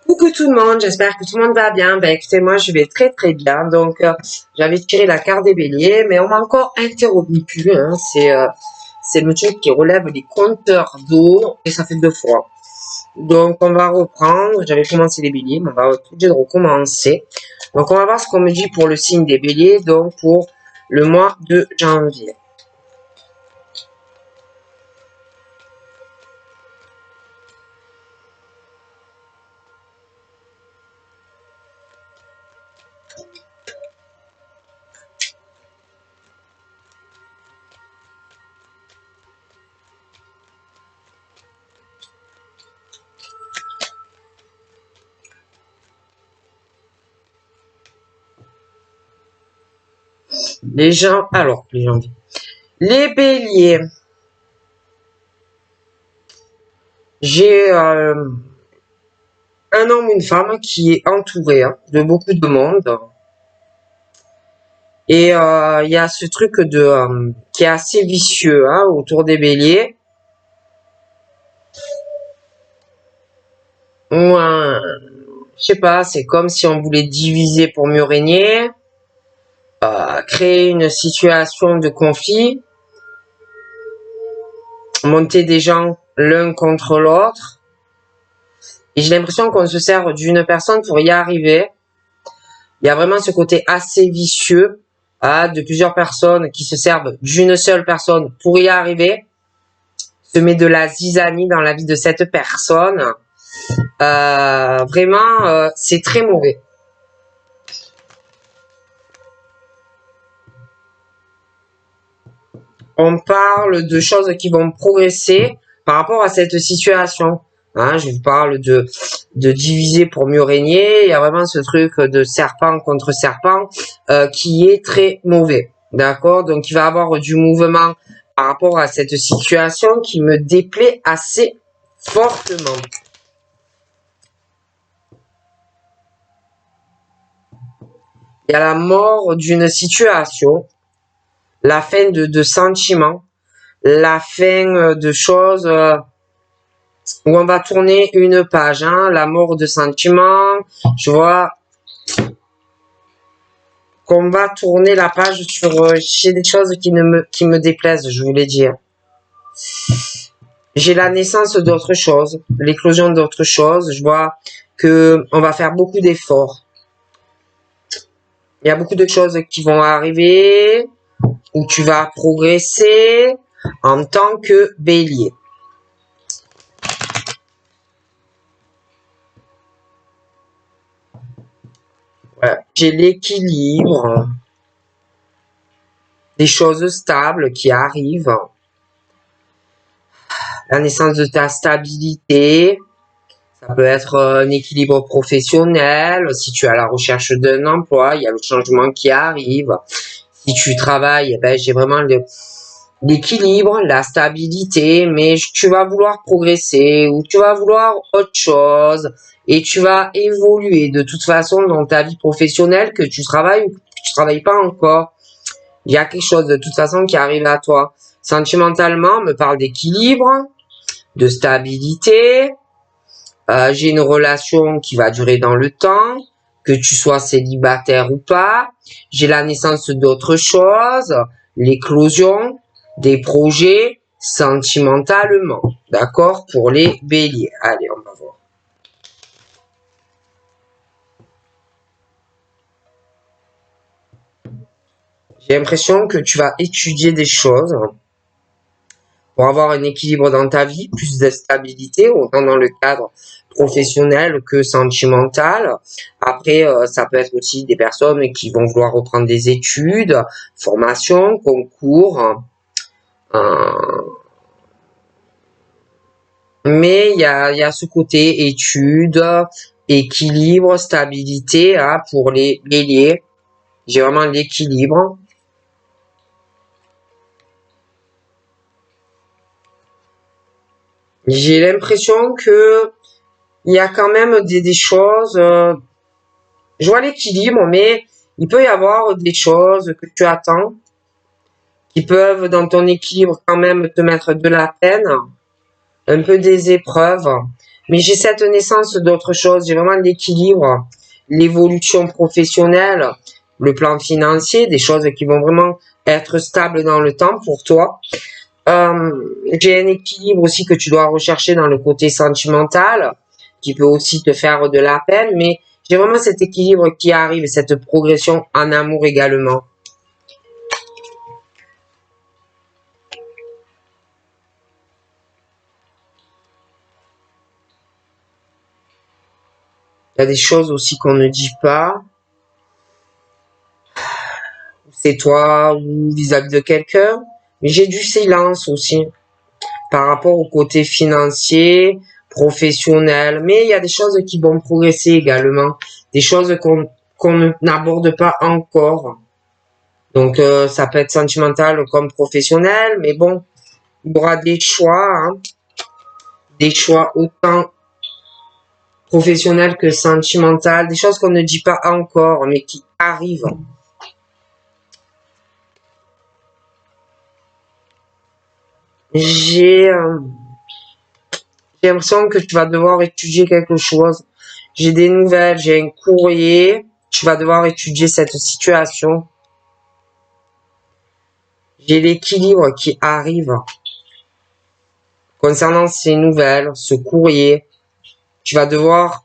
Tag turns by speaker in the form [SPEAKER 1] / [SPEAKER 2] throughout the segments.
[SPEAKER 1] Coucou tout le monde, j'espère que tout le monde va bien. Ben écoutez, moi je vais très très bien. Donc j'avais tiré la carte des béliers, mais on m'a encore interrompu. Hein. C'est le truc qui relève les compteurs d'eau et ça fait 2 fois. Donc on va reprendre. J'avais commencé les béliers, mais on va être obligé de recommencer. Donc on va voir ce qu'on me dit pour le signe des béliers, donc pour le mois de janvier. Les béliers. J'ai un homme, une femme qui est entouré de beaucoup de monde. Et il y a ce truc qui est assez vicieux autour des béliers. Je sais pas, c'est comme si on voulait diviser pour mieux régner, créer une situation de conflit, monter des gens l'un contre l'autre. Et j'ai l'impression qu'on se sert d'une personne pour y arriver. Il y a vraiment ce côté assez vicieux de plusieurs personnes qui se servent d'une seule personne pour y arriver. Se met de la zizanie dans la vie de cette personne. Vraiment, c'est très mauvais. On parle de choses qui vont progresser par rapport à cette situation. Je vous parle de diviser pour mieux régner. Il y a vraiment ce truc de serpent contre serpent qui est très mauvais. D'accord? Donc, il va y avoir du mouvement par rapport à cette situation qui me déplaît assez fortement. Il y a la mort d'une situation, la fin de sentiments, la fin de choses où on va tourner une page, la mort de sentiments, je vois qu'on va tourner la page chez des choses qui me déplaisent, je voulais dire. J'ai la naissance d'autre chose, l'éclosion d'autre chose, je vois que on va faire beaucoup d'efforts. Il y a beaucoup de choses qui vont arriver, où tu vas progresser en tant que bélier. Voilà. J'ai l'équilibre, des choses stables qui arrivent, la naissance de ta stabilité, ça peut être un équilibre professionnel, si tu es à la recherche d'un emploi, il y a le changement qui arrive. Si tu travailles, j'ai vraiment l'équilibre, la stabilité, mais tu vas vouloir progresser ou tu vas vouloir autre chose et tu vas évoluer de toute façon dans ta vie professionnelle, que tu travailles ou que tu travailles pas encore. Il y a quelque chose de toute façon qui arrive à toi. Sentimentalement, on me parle d'équilibre, de stabilité. J'ai une relation qui va durer dans le temps, que tu sois célibataire ou pas. J'ai la naissance d'autres choses, l'éclosion des projets sentimentalement. D'accord? Pour les béliers. Allez, on va voir. J'ai l'impression que tu vas étudier des choses pour avoir un équilibre dans ta vie, plus de stabilité, autant dans le cadre professionnel que sentimental. Après, ça peut être aussi des personnes qui vont vouloir reprendre des études, formation, concours. Mais il y a ce côté études, équilibre, stabilité pour les béliers. J'ai vraiment l'équilibre. J'ai l'impression que il y a quand même des choses. Je vois l'équilibre, mais il peut y avoir des choses que tu attends qui peuvent, dans ton équilibre, quand même te mettre de la peine, un peu des épreuves. Mais j'ai cette naissance d'autre chose. J'ai vraiment l'équilibre, l'évolution professionnelle, le plan financier, des choses qui vont vraiment être stables dans le temps pour toi. J'ai un équilibre aussi que tu dois rechercher dans le côté sentimental, qui peut aussi te faire de la peine, mais j'ai vraiment cet équilibre qui arrive, cette progression en amour également. Il y a des choses aussi qu'on ne dit pas. C'est toi ou vis-à-vis de quelqu'un. Mais j'ai du silence aussi par rapport au côté financier, professionnel. Mais il y a des choses qui vont progresser également. Des choses qu'on n'aborde pas encore. Donc ça peut être sentimental comme professionnel. Mais bon, il y aura des choix. Hein, des choix autant professionnels que sentimentaux. Des choses qu'on ne dit pas encore, mais qui arrivent. J'ai l'impression que tu vas devoir étudier quelque chose. J'ai des nouvelles, j'ai un courrier. Tu vas devoir étudier cette situation. J'ai l'équilibre qui arrive concernant ces nouvelles, ce courrier. Tu vas devoir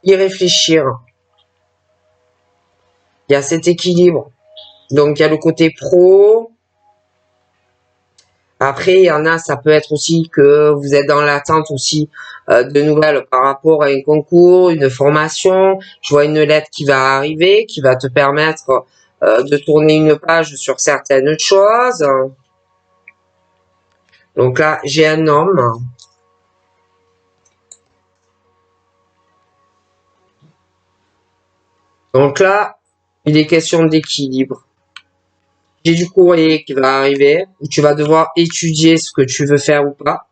[SPEAKER 1] y réfléchir. Il y a cet équilibre. Donc, il y a le côté pro. Après, il y en a, ça peut être aussi que vous êtes dans l'attente aussi de nouvelles par rapport à un concours, une formation. Je vois une lettre qui va arriver, qui va te permettre de tourner une page sur certaines choses. Donc là, j'ai un homme. Donc là, il est question d'équilibre. J'ai du courrier qui va arriver, où tu vas devoir étudier ce que tu veux faire ou pas.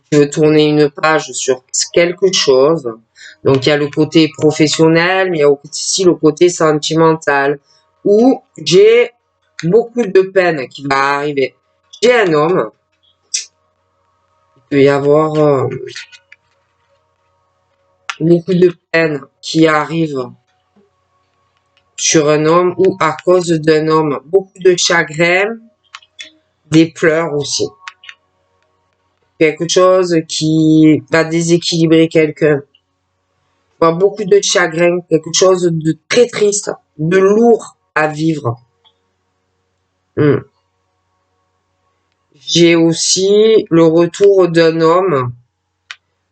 [SPEAKER 1] Tu veux tourner une page sur quelque chose. Donc, il y a le côté professionnel, mais il y a aussi le côté sentimental, où j'ai beaucoup de peine qui va arriver. J'ai un homme. Il peut y avoir beaucoup de peine qui arrive sur un homme ou à cause d'un homme. Beaucoup de chagrin, des pleurs aussi. Quelque chose qui va déséquilibrer quelqu'un. Beaucoup de chagrin, quelque chose de très triste, de lourd à vivre. J'ai aussi le retour d'un homme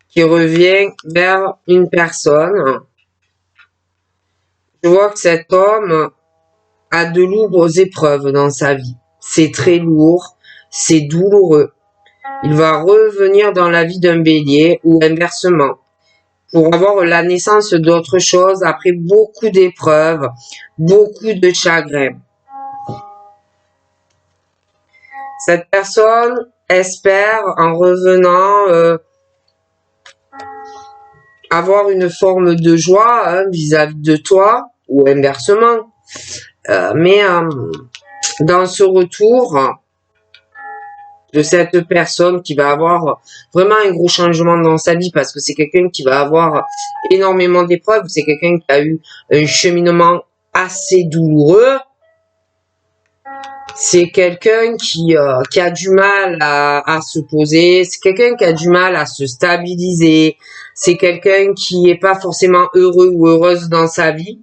[SPEAKER 1] qui revient vers une personne. Je vois que cet homme a de lourdes épreuves dans sa vie. C'est très lourd, c'est douloureux. Il va revenir dans la vie d'un bélier ou inversement pour avoir la naissance d'autre chose après beaucoup d'épreuves, beaucoup de chagrin. Cette personne espère en revenant avoir une forme de joie vis-à-vis de toi ou inversement. Mais dans ce retour de cette personne qui va avoir vraiment un gros changement dans sa vie parce que c'est quelqu'un qui va avoir énormément d'épreuves, c'est quelqu'un qui a eu un cheminement assez douloureux, c'est quelqu'un qui a du mal à se poser, c'est quelqu'un qui a du mal à se stabiliser, c'est quelqu'un qui est pas forcément heureux ou heureuse dans sa vie.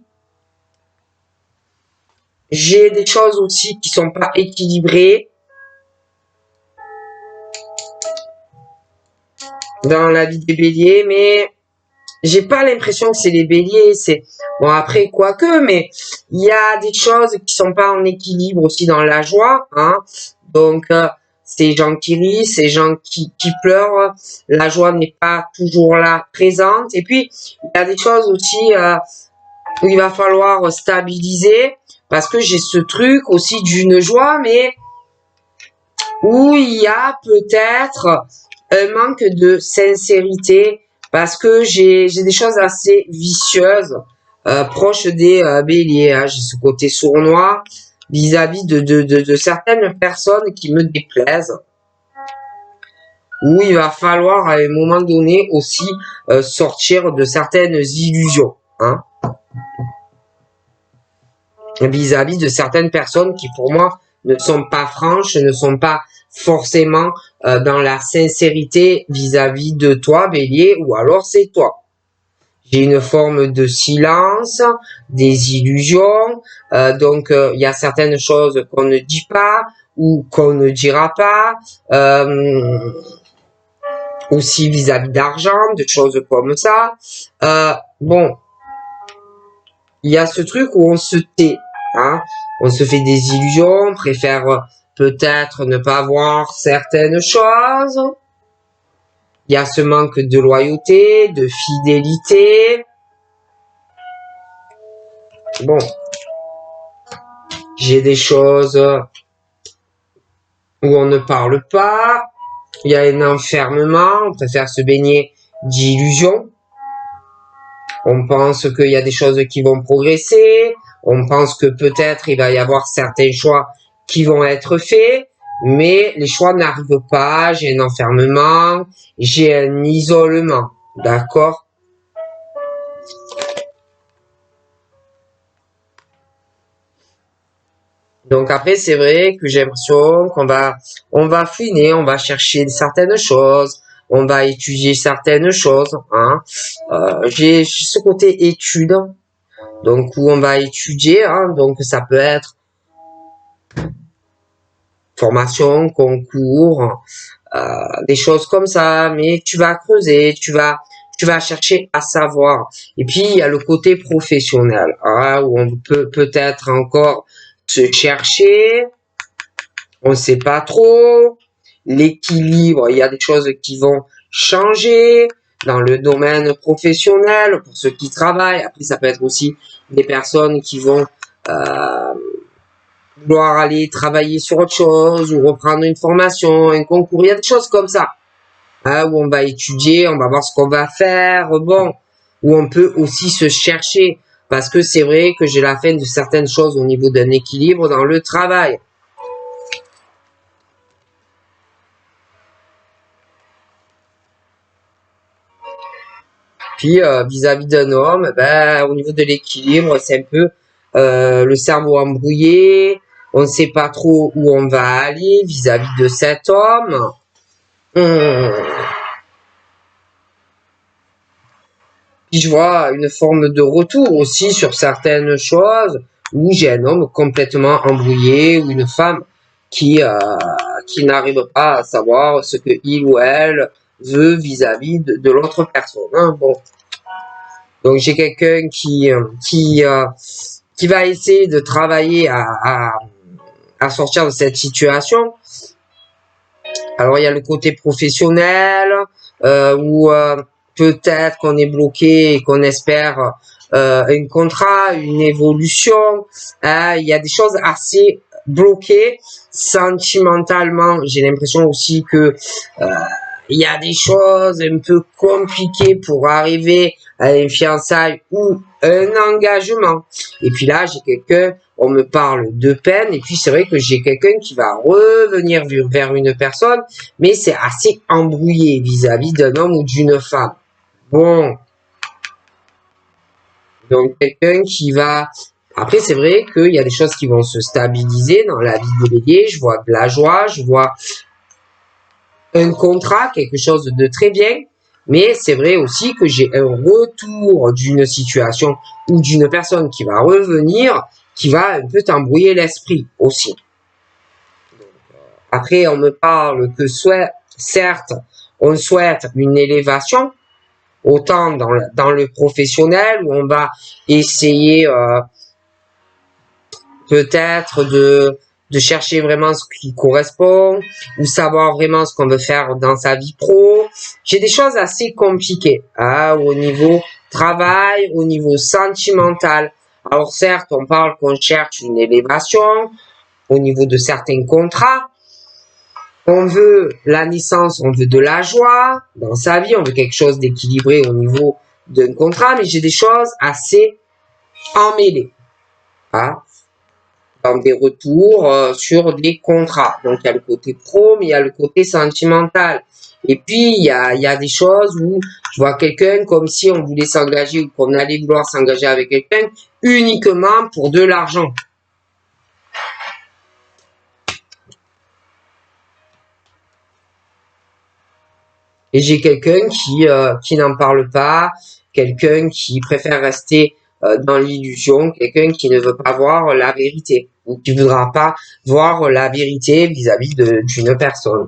[SPEAKER 1] J'ai des choses aussi qui sont pas équilibrées dans la vie des béliers, mais j'ai pas l'impression que c'est les béliers, c'est bon après quoique, mais il y a des choses qui sont pas en équilibre aussi dans la joie, hein. Donc ces gens qui rient, ces gens qui pleurent, la joie n'est pas toujours là présente. Et puis il y a des choses aussi où il va falloir stabiliser parce que j'ai ce truc aussi d'une joie, mais où il y a peut-être un manque de sincérité parce que j'ai des choses assez vicieuses proches des béliers. Hein. J'ai ce côté sournois vis-à-vis de certaines personnes qui me déplaisent. où il va falloir à un moment donné aussi sortir de certaines illusions, hein, vis-à-vis de certaines personnes qui pour moi ne sont pas franches, ne sont pas forcément dans la sincérité vis-à-vis de toi, Bélier, ou alors c'est toi. J'ai une forme de silence, des illusions, donc il y a certaines choses qu'on ne dit pas ou qu'on ne dira pas, aussi vis-à-vis d'argent, de choses comme ça. Bon, il y a ce truc où on se tait, hein, on se fait des illusions, on préfère peut-être ne pas voir certaines choses. Il y a ce manque de loyauté, de fidélité. Bon, j'ai des choses où on ne parle pas. Il y a un enfermement, on préfère se baigner d'illusions. On pense qu'il y a des choses qui vont progresser. On pense que peut-être il va y avoir certains choix qui vont être faits. Mais les choix n'arrivent pas. J'ai un enfermement. J'ai un isolement. D'accord? Donc après, c'est vrai que j'ai l'impression on va fouiner, on va chercher certaines choses, on va étudier certaines choses, hein. J'ai ce côté étude, donc où on va étudier, hein, donc ça peut être formation, concours, des choses comme ça, mais tu vas creuser, tu vas chercher à savoir. Et puis il y a le côté professionnel, hein, où on peut peut-être encore se chercher. On ne sait pas trop. L'équilibre, il y a des choses qui vont changer dans le domaine professionnel pour ceux qui travaillent. Après, ça peut être aussi des personnes qui vont vouloir aller travailler sur autre chose ou reprendre une formation, un concours. Il y a des choses comme ça, hein, où on va étudier, on va voir ce qu'on va faire. Bon, où on peut aussi se chercher parce que c'est vrai que j'ai la fin de certaines choses au niveau d'un équilibre dans le travail. Puis vis-à-vis d'un homme, ben, au niveau de l'équilibre, c'est un peu le cerveau embrouillé. On ne sait pas trop où on va aller vis-à-vis de cet homme. Hum. Puis je vois une forme de retour aussi sur certaines choses où j'ai un homme complètement embrouillé ou une femme qui n'arrive pas à savoir ce que il ou elle veut vis-à-vis de l'autre personne, hein. Bon. Donc j'ai quelqu'un qui va essayer de travailler à sortir de cette situation. Alors il y a le côté professionnel où peut-être qu'on est bloqué et qu'on espère un contrat, une évolution. Il y a des choses assez bloquées sentimentalement. J'ai l'impression aussi que il y a des choses un peu compliquées pour arriver à une fiançaille ou un engagement. Et puis là, j'ai quelqu'un, on me parle de peine, et puis c'est vrai que j'ai quelqu'un qui va revenir vers une personne, mais c'est assez embrouillé vis-à-vis d'un homme ou d'une femme. Bon, donc quelqu'un qui va... Après, c'est vrai qu'il y a des choses qui vont se stabiliser dans la vie de Bélier. Je vois de la joie, je vois un contrat, quelque chose de très bien, mais c'est vrai aussi que j'ai un retour d'une situation ou d'une personne qui va revenir, qui va un peu t'embrouiller l'esprit aussi. Après, on me parle que certes, on souhaite une élévation, autant dans le professionnel, où on va essayer peut-être de chercher vraiment ce qui correspond ou savoir vraiment ce qu'on veut faire dans sa vie pro. J'ai des choses assez compliquées, hein, au niveau travail, au niveau sentimental. Alors certes, on parle qu'on cherche une élévation au niveau de certains contrats. On veut la naissance, on veut de la joie dans sa vie, on veut quelque chose d'équilibré au niveau d'un contrat, mais j'ai des choses assez emmêlées, hein, dans des retours sur des contrats. Donc il y a le côté pro, mais il y a le côté sentimental. Et puis, il y a des choses où je vois quelqu'un comme si on voulait s'engager ou qu'on allait vouloir s'engager avec quelqu'un uniquement pour de l'argent. Et j'ai quelqu'un qui n'en parle pas, quelqu'un qui préfère rester dans l'illusion, quelqu'un qui ne veut pas voir la vérité ou qui ne voudra pas voir la vérité vis-à-vis d'une personne.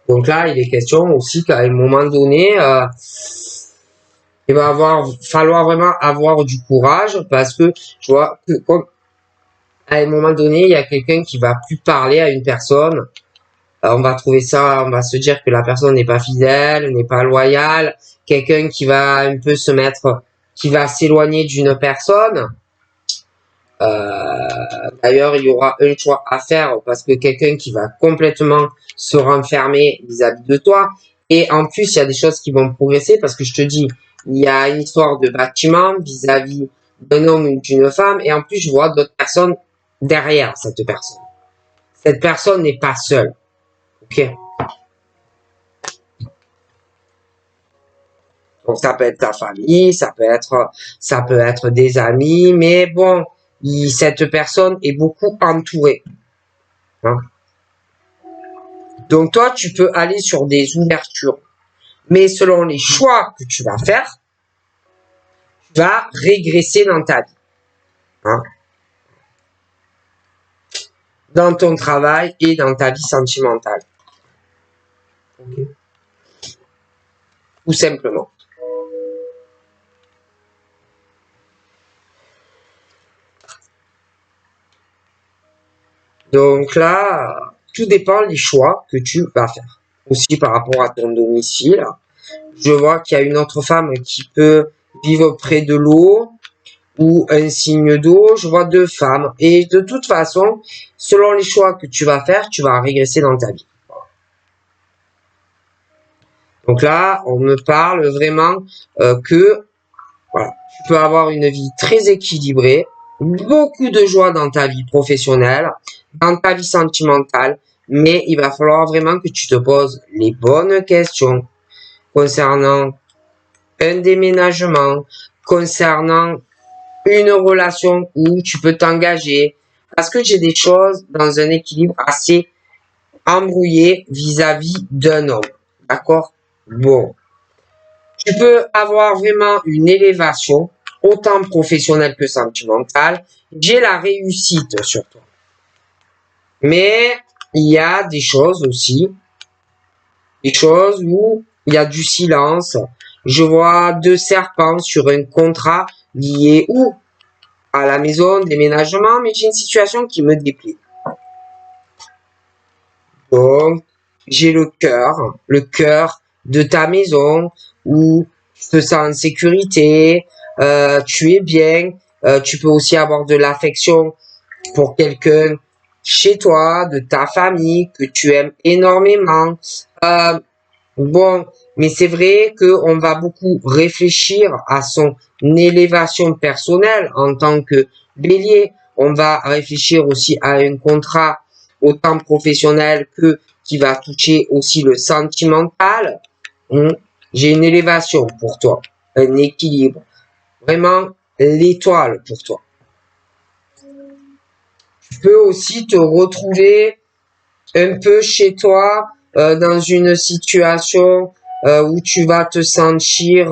[SPEAKER 1] Donc là, il est question aussi qu'à un moment donné, il va falloir vraiment avoir du courage parce que je vois que à un moment donné, il y a quelqu'un qui va plus parler à une personne. On va trouver ça, on va se dire que la personne n'est pas fidèle, n'est pas loyale, quelqu'un qui va un peu qui va s'éloigner d'une personne. D'ailleurs, il y aura un choix à faire parce que quelqu'un qui va complètement se renfermer vis-à-vis de toi. Et en plus, il y a des choses qui vont progresser parce que je te dis, il y a une histoire de bâtiment vis-à-vis d'un homme ou d'une femme. Et en plus, je vois d'autres personnes derrière cette personne. Cette personne n'est pas seule. Ok? Donc ça peut être ta famille, ça peut être des amis, mais bon, cette personne est beaucoup entourée. Hein. Donc toi, tu peux aller sur des ouvertures, mais selon les choix que tu vas faire, tu vas régresser dans ta vie. Hein. Dans ton travail et dans ta vie sentimentale. Okay. Tout simplement. Donc là, tout dépend des choix que tu vas faire. Aussi par rapport à ton domicile. Je vois qu'il y a une autre femme qui peut vivre près de l'eau ou un signe d'eau. Je vois deux femmes. Et de toute façon, selon les choix que tu vas faire, tu vas régresser dans ta vie. Donc là, on me parle vraiment que voilà, tu peux avoir une vie très équilibrée, beaucoup de joie dans ta vie professionnelle, dans ta vie sentimentale, mais il va falloir vraiment que tu te poses les bonnes questions concernant un déménagement, concernant une relation où tu peux t'engager, parce que j'ai des choses dans un équilibre assez embrouillé vis-à-vis d'un homme. D'accord? Bon. Tu peux avoir vraiment une élévation, autant professionnelle que sentimentale. J'ai la réussite sur toi. Mais il y a des choses aussi, des choses où il y a du silence. Je vois deux serpents sur un contrat lié où à la maison, déménagement, mais j'ai une situation qui me déplaît. Donc, j'ai le cœur de ta maison où tu te sens en sécurité, tu es bien, tu peux aussi avoir de l'affection pour quelqu'un chez toi, de ta famille, que tu aimes énormément. Bon, mais c'est vrai qu'on va beaucoup réfléchir à son élévation personnelle en tant que bélier. On va réfléchir aussi à un contrat autant professionnel que qui va toucher aussi le sentimental. J'ai une élévation pour toi, un équilibre, vraiment l'étoile pour toi. Tu peux aussi te retrouver un peu chez toi dans une situation où tu vas te sentir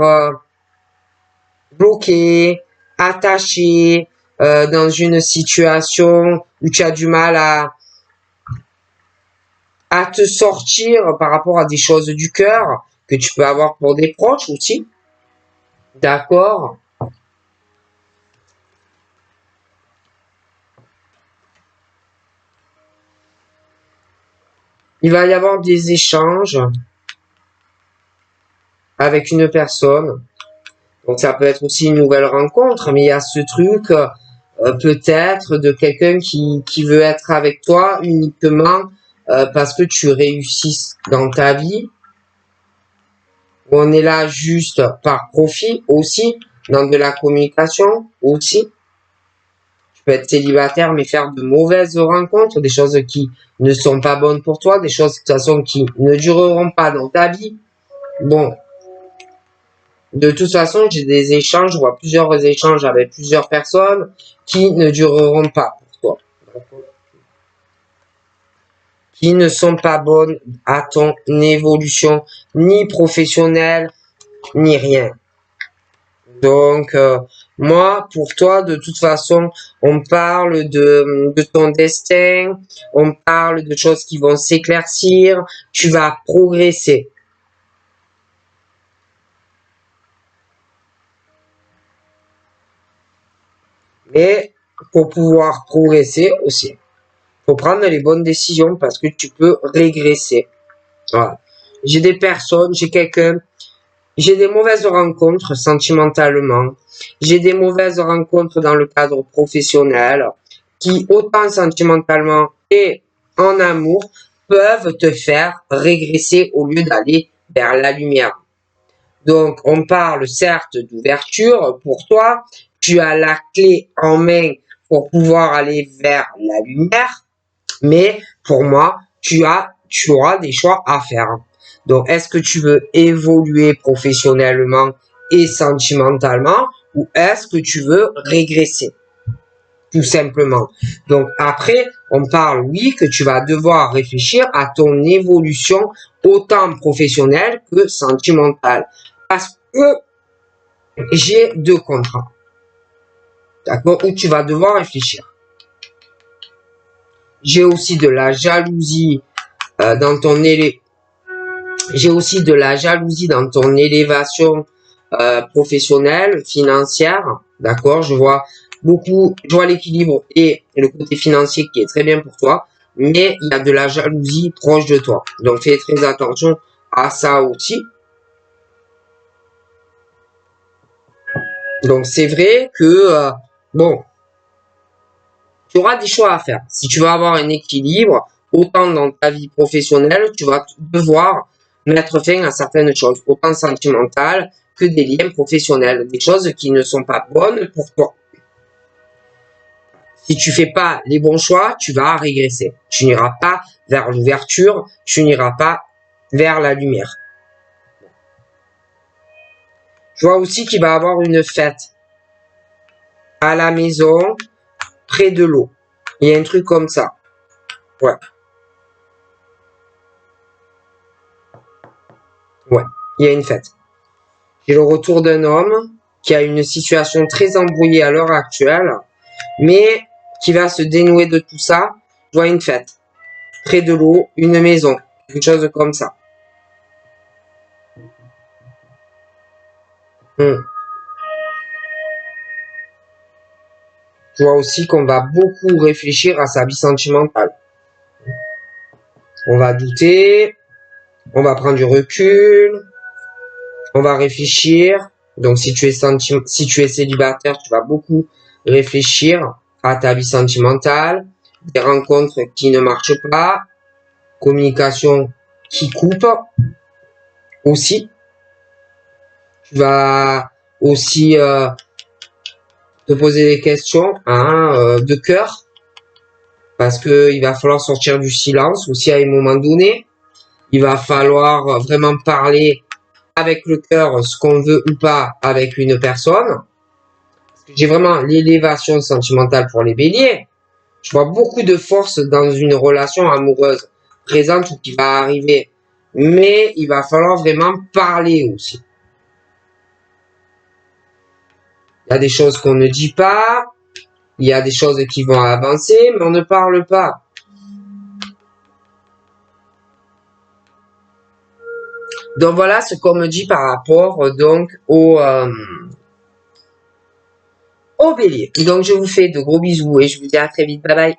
[SPEAKER 1] bloqué, attaché, dans une situation où tu as du mal à te sortir par rapport à des choses du cœur que tu peux avoir pour des proches aussi. D'accord? Il va y avoir des échanges avec une personne. Donc ça peut être aussi une nouvelle rencontre, mais il y a ce truc peut-être de quelqu'un qui veut être avec toi uniquement parce que tu réussis dans ta vie. On est là juste par profit aussi, dans de la communication aussi. Tu peux être célibataire, mais faire de mauvaises rencontres, des choses qui ne sont pas bonnes pour toi, des choses de toute façon qui ne dureront pas dans ta vie. Bon, de toute façon, j'ai des échanges, je vois plusieurs échanges avec plusieurs personnes qui ne dureront pas pour toi. Qui ne sont pas bonnes à ton évolution, ni professionnelle, ni rien. Donc, moi, pour toi, de toute façon, on parle de ton destin, on parle de choses qui vont s'éclaircir, tu vas progresser. Mais pour pouvoir progresser aussi, faut prendre les bonnes décisions parce que tu peux régresser. Voilà. J'ai des personnes, j'ai des mauvaises rencontres sentimentalement. J'ai des mauvaises rencontres dans le cadre professionnel qui, autant sentimentalement et en amour, peuvent te faire régresser au lieu d'aller vers la lumière. Donc, on parle certes d'ouverture pour toi. Tu as la clé en main pour pouvoir aller vers la lumière. Mais pour moi, tu auras des choix à faire. Donc, est-ce que tu veux évoluer professionnellement et sentimentalement ou est-ce que tu veux régresser? Tout simplement. Donc, après, on parle, oui, que tu vas devoir réfléchir à ton évolution autant professionnelle que sentimentale. Parce que j'ai deux contrats. D'accord? Où tu vas devoir réfléchir. J'ai aussi de la jalousie dans ton j'ai aussi de la jalousie dans ton élévation professionnelle, financière, d'accord? Je vois l'équilibre et le côté financier qui est très bien pour toi, mais il y a de la jalousie proche de toi. Donc fais très attention à ça aussi. Donc c'est vrai que bon, tu auras des choix à faire. Si tu veux avoir un équilibre, autant dans ta vie professionnelle, tu vas devoir mettre fin à certaines choses, autant sentimentales que des liens professionnels, des choses qui ne sont pas bonnes pour toi. Si tu fais pas les bons choix, tu vas régresser. Tu n'iras pas vers l'ouverture, tu n'iras pas vers la lumière. Je vois aussi qu'il va y avoir une fête à la maison, près de l'eau. Il y a un truc comme ça. Ouais. Ouais, il y a une fête. J'ai le retour d'un homme qui a une situation très embrouillée à l'heure actuelle, mais qui va se dénouer de tout ça. Je vois une fête. Près de l'eau, une maison. Quelque chose comme ça. Je vois aussi qu'on va beaucoup réfléchir à sa vie sentimentale. On va douter, on va prendre du recul, on va réfléchir. Donc si tu es célibataire, tu vas beaucoup réfléchir à ta vie sentimentale, des rencontres qui ne marchent pas, communication qui coupe aussi. Tu vas aussi te poser des questions de cœur parce que il va falloir sortir du silence aussi à un moment donné. Il va falloir vraiment parler avec le cœur ce qu'on veut ou pas avec une personne. J'ai vraiment l'élévation sentimentale pour les béliers. Je vois beaucoup de force dans une relation amoureuse présente ou qui va arriver. Mais il va falloir vraiment parler aussi. Il y a des choses qu'on ne dit pas. Il y a des choses qui vont avancer, mais on ne parle pas. Donc voilà ce qu'on me dit par rapport donc au bélier. Donc je vous fais de gros bisous et je vous dis à très vite. Bye bye.